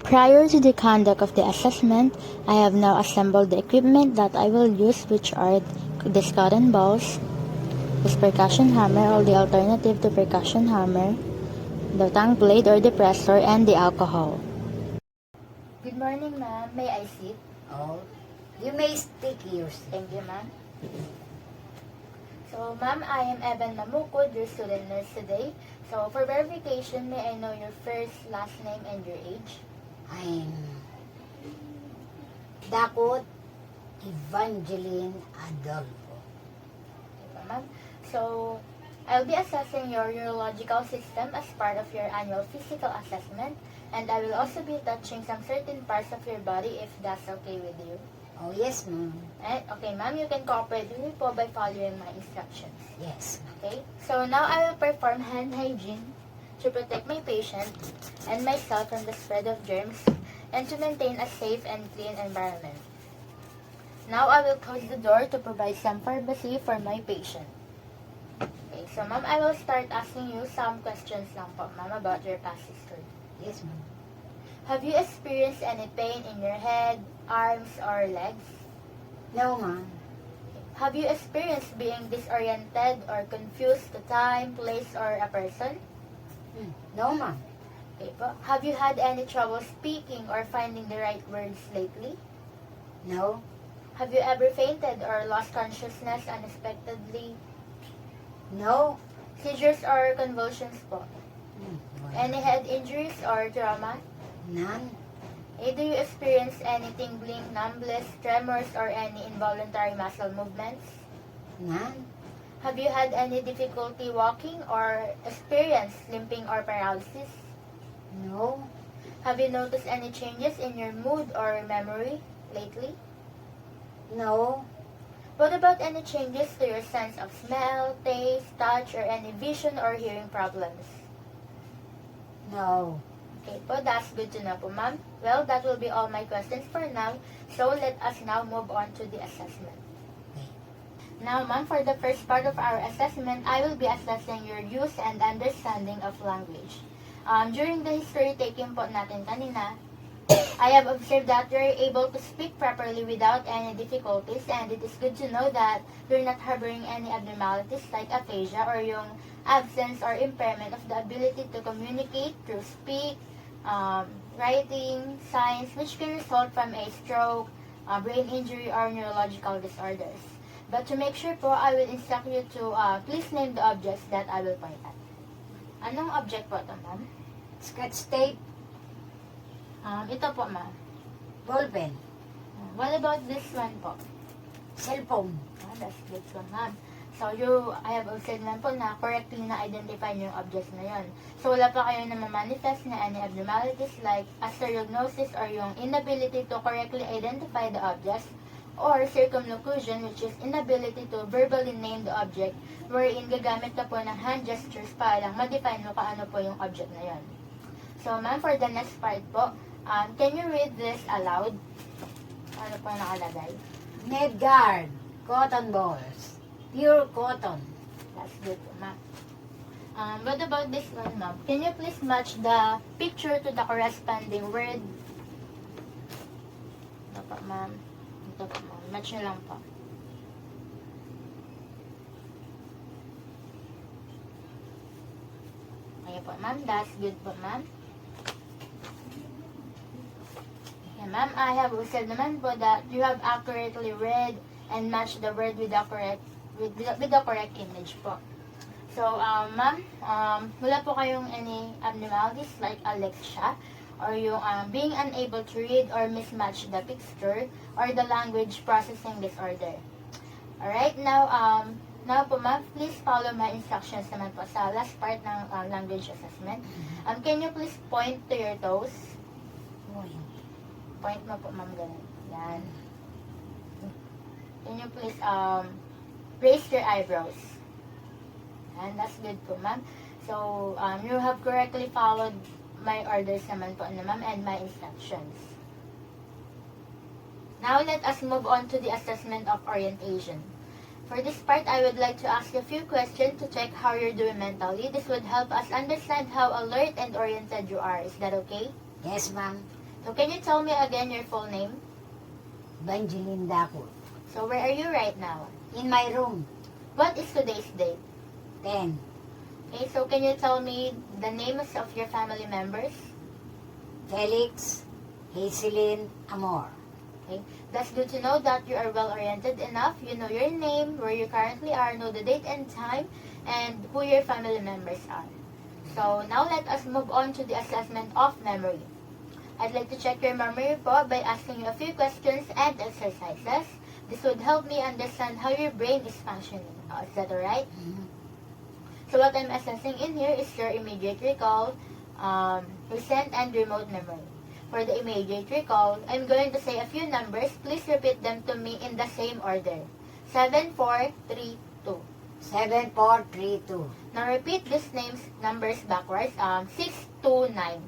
Prior to the conduct of the assessment, I have now assembled the equipment that I will use, which are these cotton balls, this percussion hammer or the alternative to percussion hammer, the tongue blade or depressor, and the alcohol. Good morning, ma'am. May I sit? Oh, you may stick yours. Thank you, ma'am. So, ma'am, I am Evan Mamukod, your student nurse today. So, for verification, may I know your first, last name, and your age? I'm Dakot Evangeline Adolfo. Okay, ma'am. So, I'll be assessing your urological system as part of your annual physical assessment, and I will also be touching some certain parts of your body if that's okay with you. Oh, yes, ma'am. Okay, ma'am, you can cooperate with me po by following my instructions. Yes, ma'am. Okay, so now I will perform hand hygiene to protect my patient and myself from the spread of germs and to maintain a safe and clean environment. Now I will close the door to provide some privacy for my patient. Okay, so ma'am, I will start asking you some questions lang po, ma'am, about your past history. Yes, ma'am. Have you experienced any pain in your head, arms, or legs? No, ma'am. Have you experienced being disoriented or confused to time, place, or a person? No, ma'am. Okay po. Have you had any trouble speaking or finding the right words lately? No. Have you ever fainted or lost consciousness unexpectedly? No. Seizures or convulsions po? Wala. Any head injuries or trauma? None. Do you experience any tingling, numbness, tremors, or any involuntary muscle movements? None. Have you had any difficulty walking or experienced limping or paralysis? No. Have you noticed any changes in your mood or memory lately? No. What about any changes to your sense of smell, taste, touch, or any vision or hearing problems? No. Okay po, that's good to know po, ma'am. Well, that will be all my questions for now. So, let us now move on to the assessment. Okay. Now, ma'am, for the first part of our assessment, I will be assessing your use and understanding of language. During the history taking po natin kanina, I have observed that you're able to speak properly without any difficulties, and it is good to know that you're not harboring any abnormalities like aphasia or yung absence or impairment of the ability to communicate through speak, writing, signs, which can result from a stroke, brain injury, or neurological disorders. But to make sure po, I will instruct you to please name the objects that I will point at. Anong object po ito, ma'am? Scotch tape. Ito po, ma'am. Ballpen. What about this one po? Cellphone. That's good po, ma'am. So, I have observed naman po na correctly na-identify niyo yung objects na yun. So, wala pa kayo na ma-manifest na any abnormalities like asterognosis or yung inability to correctly identify the objects, or circumlocution, which is inability to verbally name the object, wherein gagamit ka po ng hand gestures para lang ma-define mo kaano po yung object na yun. So, ma'am, for the next part po, can you read this aloud? Ano po nakalagay? Medguard. Cotton balls. Pure cotton. That's good, ma'am. What about this one, ma'am? Can you please match the picture to the corresponding word? Ito po, ma'am. Ito po, ma'am. Match nyo lang po. Okay po, ma'am. That's good po, ma'am. Okay, ma'am. I have observed naman po that you have accurately read and matched the word with the correct image po. So, ma'am, wala po kayong any abnormalities like alexia or yung being unable to read or mismatch the picture or the language processing disorder. Alright, now po ma'am, please follow my instructions naman po sa last part ng language assessment. Can you please point to your toes? Point mo po ma'am, ganun. Yan. Can you please raise your eyebrows? And that's good po, ma'am. So, you have correctly followed my orders naman po, ma'am, and my instructions. Now, let us move on to the assessment of orientation. For this part, I would like to ask you a few questions to check how you're doing mentally. This would help us understand how alert and oriented you are. Is that okay? Yes, ma'am. So, can you tell me again your full name? Evangeline Dacul. So, where are you right now? In my room, What is today's date? 10. Okay, so can you tell me the names of your family members? Felix, Hazelin, Amor. Okay, that's good to know that you are well-oriented enough. You know your name, where you currently are, know the date and time, and who your family members are. So now let us move on to the assessment of memory. I'd like to check your memory po by asking you a few questions and exercises. This would help me understand how your brain is functioning. Is that alright? Mhm. So what I'm assessing in here is your immediate recall, recent and remote memory. For the immediate recall, I'm going to say a few numbers. Please repeat them to me in the same order. 7, 4, 3, 2. 7, 4, 3, 2. Now repeat these numbers backwards. 6, 2, 9.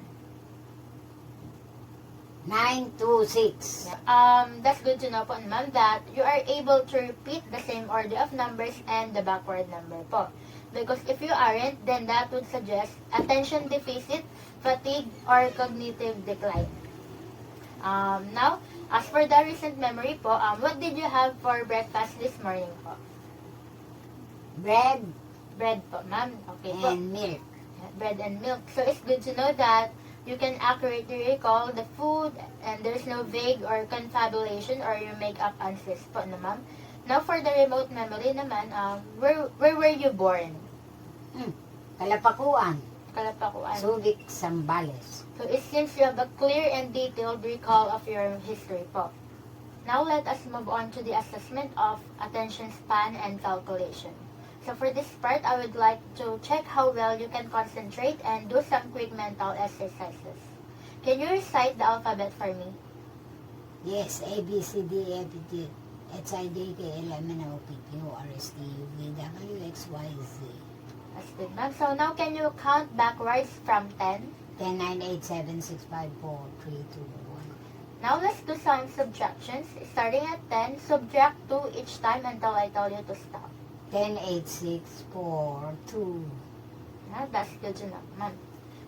9, 2, 6. That's good to know po, ma'am, that you are able to repeat the same order of numbers and the backward number po. Because if you aren't, then that would suggest attention deficit, fatigue, or cognitive decline. Now, as for the recent memory po, what did you have for breakfast this morning po? Bread Bread po, ma'am. Okay po. and milk. Bread and milk. So it's good to know that you can accurately recall the food and there's no vague or confabulation or you make up answers po na ma'am. Now for the remote memory naman, where were you born? Kalapakuan. Kalapakuan. Subic, Zambales. So it seems you have a clear and detailed recall of your history po. Now let us move on to the assessment of attention span and calculation. So for this part, I would like to check how well you can concentrate and do some quick mental exercises. Can you recite the alphabet for me? Yes, A, B, C, D, E, F, G, H, I, J, K, L, M, N, O, P, Q, R, S, T, U, V, W, X, Y, Z. That's good, ma'am. So now can you count backwards from 10? 10, 9, 8, 7, 6, 5, 4, 3, 2, 1. Now let's do some subtractions. Starting at 10, subtract 2 each time until I tell you to stop. 10, 8, 6, 4, 2. That's good to know, ma'am.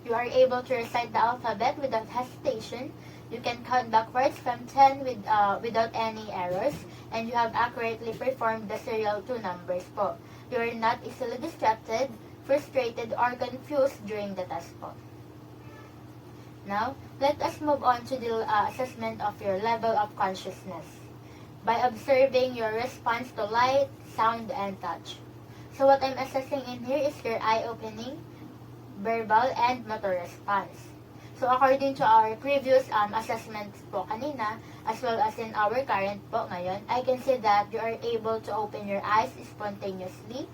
You are able to recite the alphabet without hesitation. You can count backwards from 10 without any errors. And you have accurately performed the serial 2 numbers po. You are not easily distracted, frustrated, or confused during the test po. Now, let us move on to the assessment of your level of consciousness by observing your response to light, sound, and touch. So what I'm assessing in here is your eye-opening, verbal, and motor response. So according to our previous assessments po kanina, as well as in our current po ngayon, I can see that you are able to open your eyes spontaneously,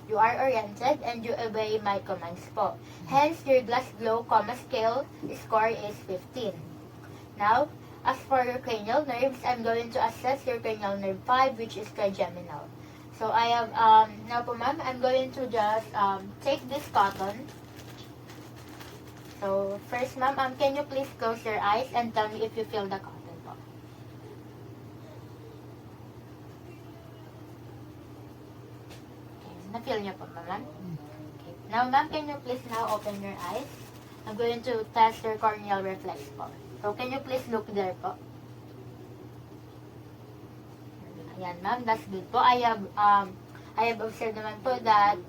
you are oriented, and you obey my commands po. Hence, your glass glow scale score is 15. Now, as for your cranial nerves, I'm going to assess your cranial nerve 5, which is trigeminal. So I have, now po ma'am, I'm going to just take this cotton. So first ma'am, can you please close your eyes and tell me if you feel the cotton po? Okay, na-feel niyo po ma'am? Okay. Now ma'am, can you please now open your eyes? I'm going to test your corneal reflex po. So can you please look there po? Ayan ma'am, that's good po. I have observed naman po that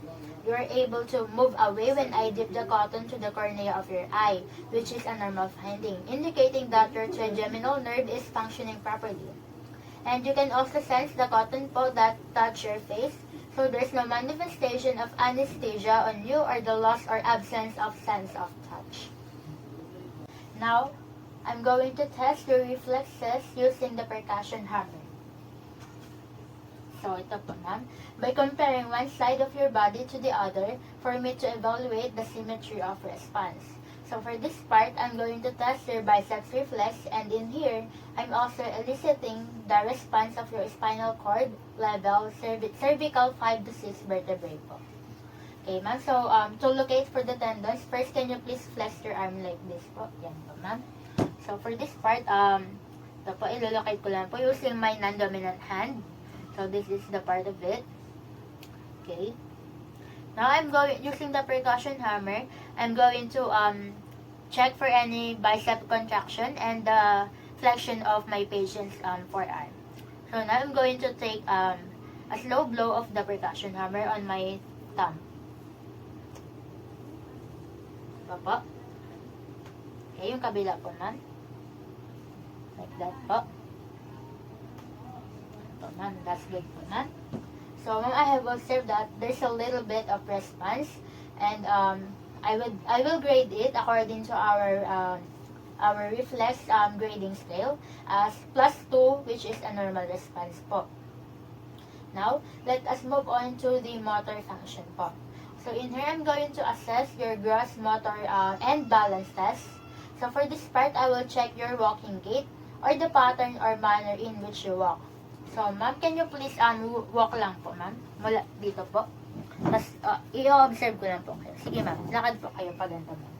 you are able to move away when I dip the cotton to the cornea of your eye, which is a normal finding, indicating that your trigeminal nerve is functioning properly. And you can also sense the cotton po that touch your face, so there's no manifestation of anesthesia on you or the loss or absence of sense of touch. Now, I'm going to test your reflexes using the percussion hammer. So, ito po ma'am. By comparing one side of your body to the other for me to evaluate the symmetry of response. So, for this part, I'm going to test your biceps reflex, and in here, I'm also eliciting the response of your spinal cord level, cervical 5 to 6 vertebrae po. Okay, ma'am. So, to locate for the tendons, first, can you please flex your arm like this po? Yan po, ma'am. So, for this part, ito po, ilolocate ko lang po using my non-dominant hand. So, this is the part of it. Okay. Now, using the percussion hammer, I'm going to check for any bicep contraction and the flexion of my patient's forearm. So now I'm going to take a slow blow of the percussion hammer on my thumb. Ito po. Okay, yung kabila po, ma'am. Like that po. Ito, ma'am. That's good po, ma'am. So, ma'am, I have observed that there's a little bit of response, and I will grade it according to our reflex grading scale as +2, which is a normal response po. Now, let us move on to the motor function po. So, in here, I'm going to assess your gross motor and balance test. So, for this part, I will check your walking gait or the pattern or manner in which you walk. So, ma'am, can you please walk lang po, ma'am? Mula dito po. Tapos, i-observe ko lang po kayo. Sige, ma'am. Lakad po kayo pa ganito, ma'am.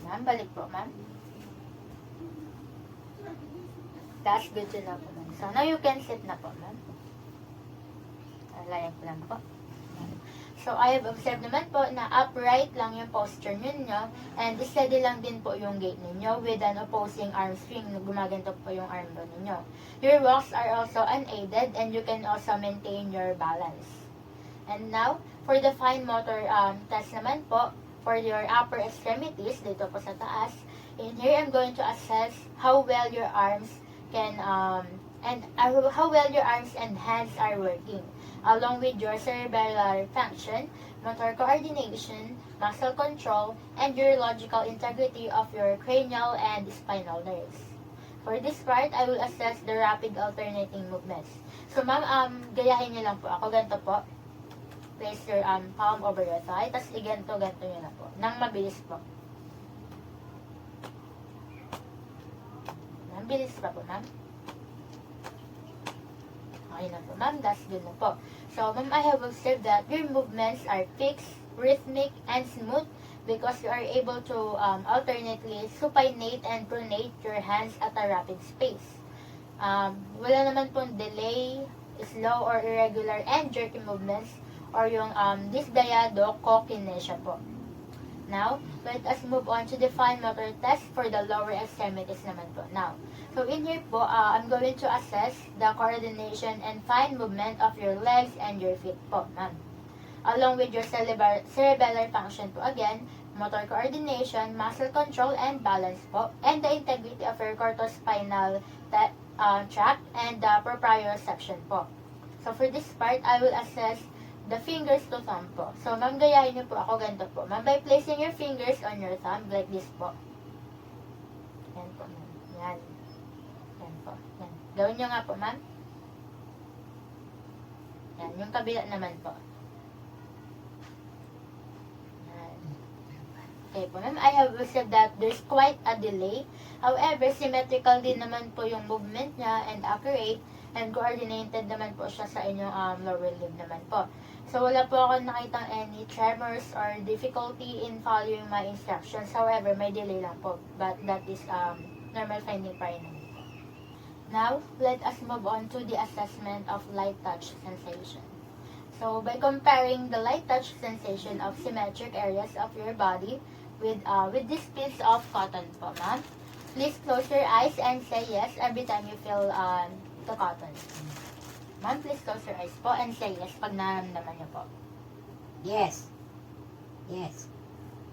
Ma'am, balik po, ma'am. That's good to know po, ma'am. So, now you can sit na po, ma'am. Layan ko lang po. So, I have observed naman po na upright lang yung posture ninyo and steady lang din po yung gait ninyo with an opposing arm swing. Gumaganto po yung arm bone ninyo. Your walks are also unaided and you can also maintain your balance. And now, for the fine motor test naman po, for your upper extremities, dito po sa taas, in here I'm going to assess how well your arms can, how well your arms and hands are working, along with your cerebellar function, motor coordination, muscle control, and your logical integrity of your cranial and spinal nerves. For this part, I will assess the rapid alternating movements. So, ma'am, gayahin niyo lang po ako. Ganito po. Place your palm over your thigh. Tapos, ganito nyo na po. Nang mabilis po. Mabilis pa po, ma'am. Okay na po, ma'am. That's good na po. So, ma'am, I have observed that your movements are fixed, rhythmic, and smooth because you are able to alternately supinate and pronate your hands at a rapid pace. Wala naman pong delay, slow or irregular and jerky movements or yung dysdiadochokinesia po. Now, let us move on to the fine motor test for the lower extremities naman po. Now, so in here po, I'm going to assess the coordination and fine movement of your legs and your feet po, ma'am. Along with your cerebellar function po again, motor coordination, muscle control, and balance po, and the integrity of your cortospinal tract and the proprioception po. So for this part, I will assess the fingers to thumb po. So, ma'am, gayahin niyo po ako ganito po. Ma'am, by placing your fingers on your thumb, like this po. Yan po, ma'am. Yan. Yan po. Yan. Gawin niyo nga po, ma'am. Yan. Yung kabila naman po. Yan. Okay po, ma'am. I have observed that there's quite a delay. However, symmetrical din naman po yung movement niya and accurate and coordinated naman po siya sa inyong lower limb naman po. So, wala po ako nakitang any tremors or difficulty in following my instructions. However, may delay lang po. But that is normal finding pa rin naman po. Now, let us move on to the assessment of light touch sensation. So, by comparing the light touch sensation of symmetric areas of your body with this piece of cotton po, ma'am. Please close your eyes and say yes every time you feel the cotton. Ma'am, please close your eyes po and say yes pag naramdaman niyo po. Yes. Yes.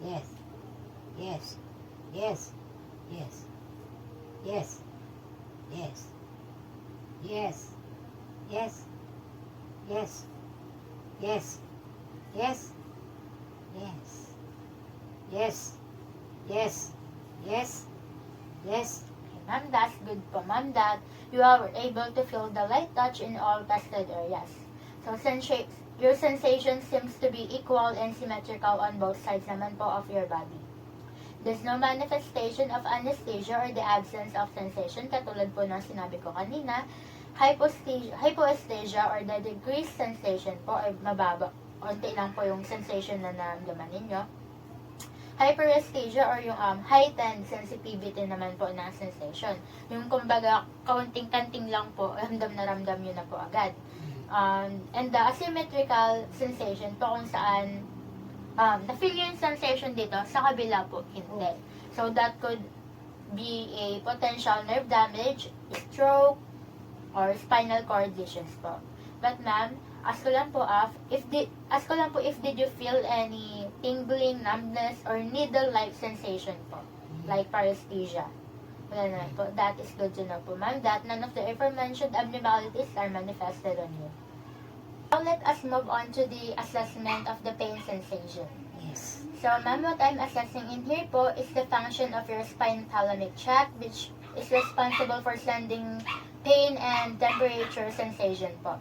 Yes. Yes. Yes. Yes. Yes. Yes. Yes. Yes. Yes. Yes. Yes. Yes. Yes. Yes. Yes. Yes. Okay, ma'am, that's good po, ma'am, that you are able to feel the light touch in all tested areas. So, your sensation seems to be equal and symmetrical on both sides naman po of your body. There's no manifestation of anesthesia or the absence of sensation, katulad po ng sinabi ko kanina. Hypoesthesia or the decreased sensation po ay mababa. Unti lang po yung sensation na naramdaman ninyo. Hyperesthesia or yung heightened sensitivity naman po ng sensation. Yung kumbaga, kaunting-kanting lang po, ramdam na ramdam nyo na po agad. And the asymmetrical sensation po kung saan na-feel yung sensation dito, sa kabila po, hindi. So, that could be a potential nerve damage, stroke, or spinal cord lesions po. But ma'am, ask ko lang po if did you feel any tingling, numbness, or needle-like sensation po, like paresthesia. Wala naman po. That is good to know po, ma'am, that none of the aforementioned abnormalities are manifested on you. Now, let us move on to the assessment of the pain sensation. Yes. So, ma'am, what I'm assessing in here po is the function of your spinothalamic tract, which is responsible for sending pain and temperature sensation po.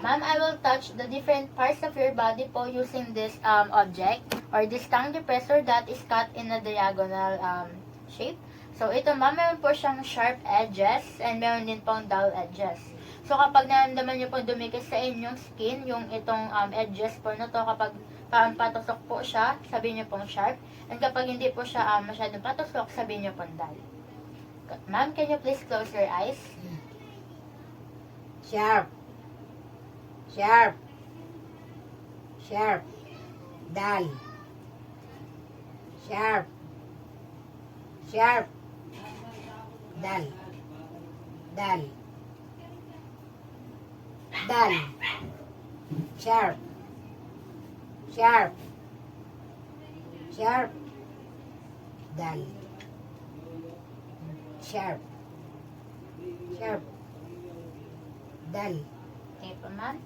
Ma'am, I will touch the different parts of your body po using this object or this tongue depressor that is cut in a diagonal shape. So, ito ma'am, meron po siyang sharp edges and meron din pong dull edges. So, kapag naramdaman niyo po dumikit sa inyong skin, yung itong edges po na to, kapag patusok po siya, sabihin niyo pong sharp. And kapag hindi po siya masyadong patusok, sabihin niyo pong dull. Ma'am, can you please close your eyes? Sharp. Sharp. Sharp. Dull. Sharp. Sharp. Dull. Dull. Dull. Sharp. Sharp. Sharp. Dull. Sharp. Sharp. Dull. Okay po, ma'am.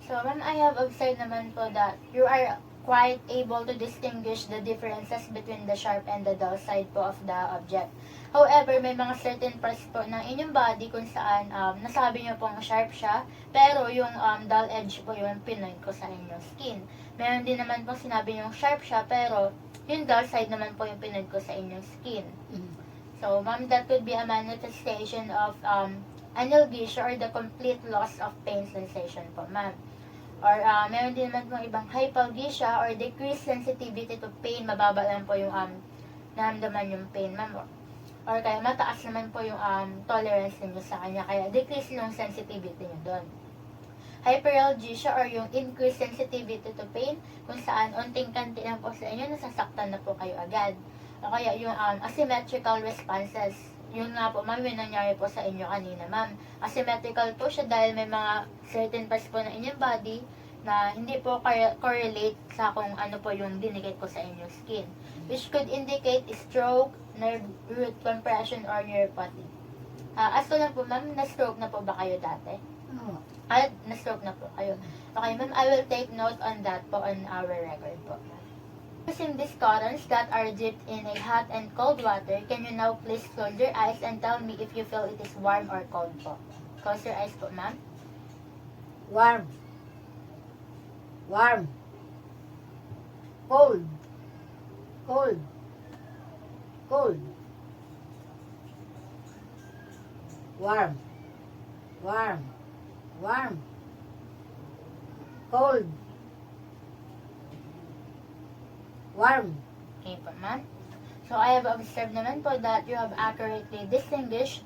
So, ma'am, I have observed naman po that you are quite able to distinguish the differences between the sharp and the dull side po of the object. However, may mga certain parts po ng inyong body kung saan nasabi nyo pong sharp siya, pero yung dull edge po yung pinoint ko sa inyong skin. Meron din naman po sinabi nyo sharp siya, pero yung dull side naman po yung pinoint ko sa inyong skin. So, ma'am, that could be a manifestation of analgesia or the complete loss of pain sensation po, ma'am. Or meron din naman pong ibang hypalgesia or decreased sensitivity to pain. Mababa lang po yung naramdaman yung pain, ma'am. Or kaya mataas naman po yung tolerance ninyo sa kanya. Kaya decrease yung sensitivity nyo doon. Hyperalgesia or yung increased sensitivity to pain, kung saan unting-kanti lang po sa inyo, nasasaktan na po kayo agad. O kaya yung asymmetrical responses. Yun nga po, ma'am, yung nangyari po sa inyo kanina, ma'am. Asymmetrical po siya dahil may mga certain parts po ng inyong body na hindi po correlate sa kung ano po yung dinikit po sa inyong skin. Which could indicate stroke, nerve root compression, or neuropathy. As ko lang po, ma'am, na-stroke na po ba kayo dati? Oh. Na-stroke na po kayo. Okay, ma'am, I will take note on that po on our record po. Using these cottons that are dipped in a hot and cold water, can you now please close your eyes and tell me if you feel it is warm or cold po? Close your eyes po, ma'am. Warm. Warm. Cold. Cold. Cold. Warm. Warm. Warm. Cold. Warm. Okay po, ma'am. So, I have observed naman po that you have accurately distinguished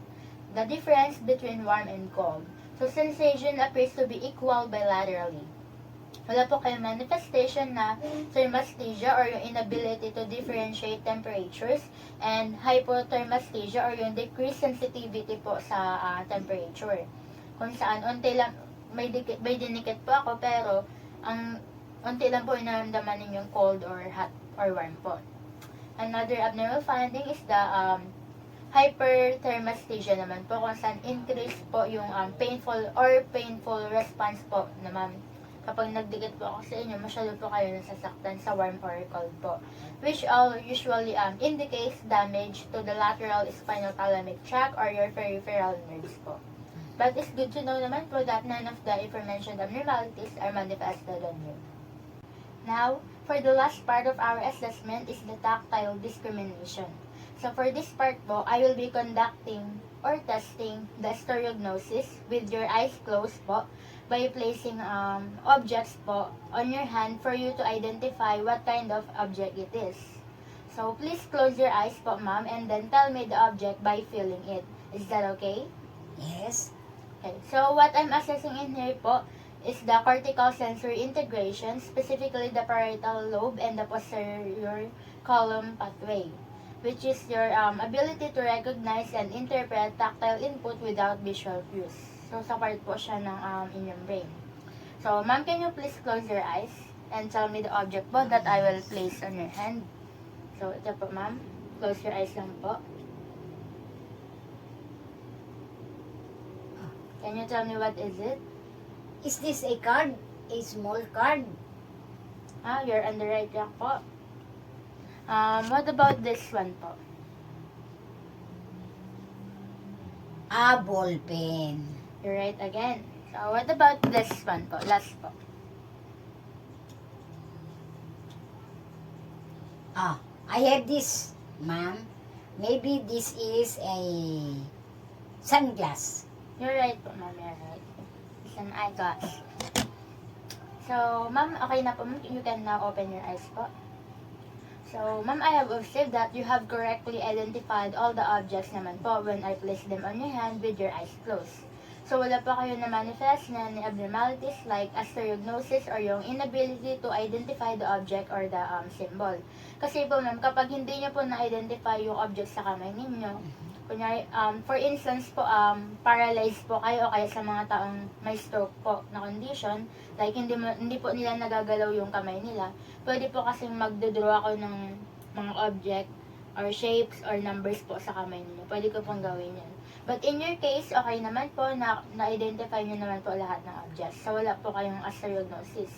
the difference between warm and cold. So, sensation appears to be equal bilaterally. Wala po kayong manifestation na thermasthesia or yung inability to differentiate temperatures and hypothermasthesia or yung decreased sensitivity po sa temperature. Kung saan, unti lang, may dinikit po ako pero ang unti lang po inaramdaman ninyong cold or hot or warm po. Another abnormal finding is the hyperthermasthesia naman po kung saan increase po yung painful response po naman. Kapag nagdikit po ako sa inyo, masyado po kayo nasasaktan sa warm or cold po. Which all usually indicates damage to the lateral spinothalamic tract or your peripheral nerves po. But it's good to know naman po that none of the aforementioned abnormalities are manifested on you. Now, for the last part of our assessment is the tactile discrimination. So for this part po, I will be conducting or testing the stereognosis with your eyes closed po by placing objects po on your hand for you to identify what kind of object it is. So please close your eyes po, ma'am, and then tell me the object by feeling it. Is that okay? Yes. Okay, so what I'm assessing in here po is the cortical sensory integration, specifically the parietal lobe and the posterior column pathway, which is your ability to recognize and interpret tactile input without visual cues. So, sa part po siya ng inyong brain. So, ma'am, can you please close your eyes and tell me the object po that I will place on your hand? So, ito po, ma'am. Close your eyes lang po. Can you tell me what is it? Is this a card? A small card? You're on the right track po. What about this one po? A ball pen. You're right again. So, what about this one po? Last po. I have this, ma'am. Maybe this is a sunglass. You're right po, ma'am. You're right. It's an eyeglass. So, ma'am, okay na po. You can now open your eyes po. So, ma'am, I have observed that you have correctly identified all the objects naman po when I place them on your hand with your eyes closed. So, wala pa kayo na-manifest na any abnormalities like astereognosis or yung inability to identify the object or the symbol. Kasi po, ma'am, kapag hindi nyo po na-identify yung object sa kamay ninyo, kunyari, for instance po, paralyzed po kayo o kaya sa mga taong may stroke po na condition, like hindi po nila nagagalaw yung kamay nila, pwede po kasing magdodraw ako ng mga object or shapes or numbers po sa kamay ninyo. Pwede ko pong gawin yan. But in your case, okay naman po, na-identify nyo naman po lahat ng objects. So, wala po kayong astereognosis.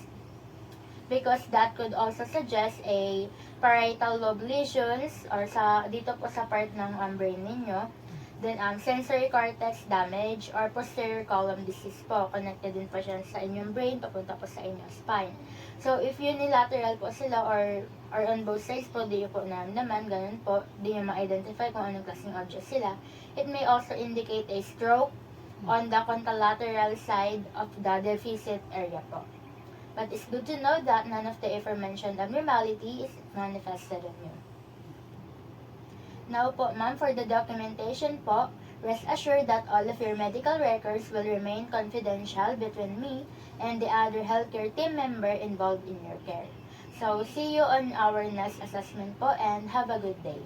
Because that could also suggest a parietal lobe lesions or dito po sa part ng brain ninyo. Then, sensory cortex damage or posterior column disease po. Connected din po siya sa inyong brain, papunta po sa inyong spine. So, if unilateral po sila or on both sides po, di nyo po naman, ganun po, di nyo ma-identify kung anong klaseng object sila. It may also indicate a stroke on the contralateral side of the deficit area po. But it's good to know that none of the aforementioned abnormality is manifested on you. Now po, ma'am, for the documentation po, rest assured that all of your medical records will remain confidential between me and the other healthcare team member involved in your care. So, see you on our next assessment po and have a good day.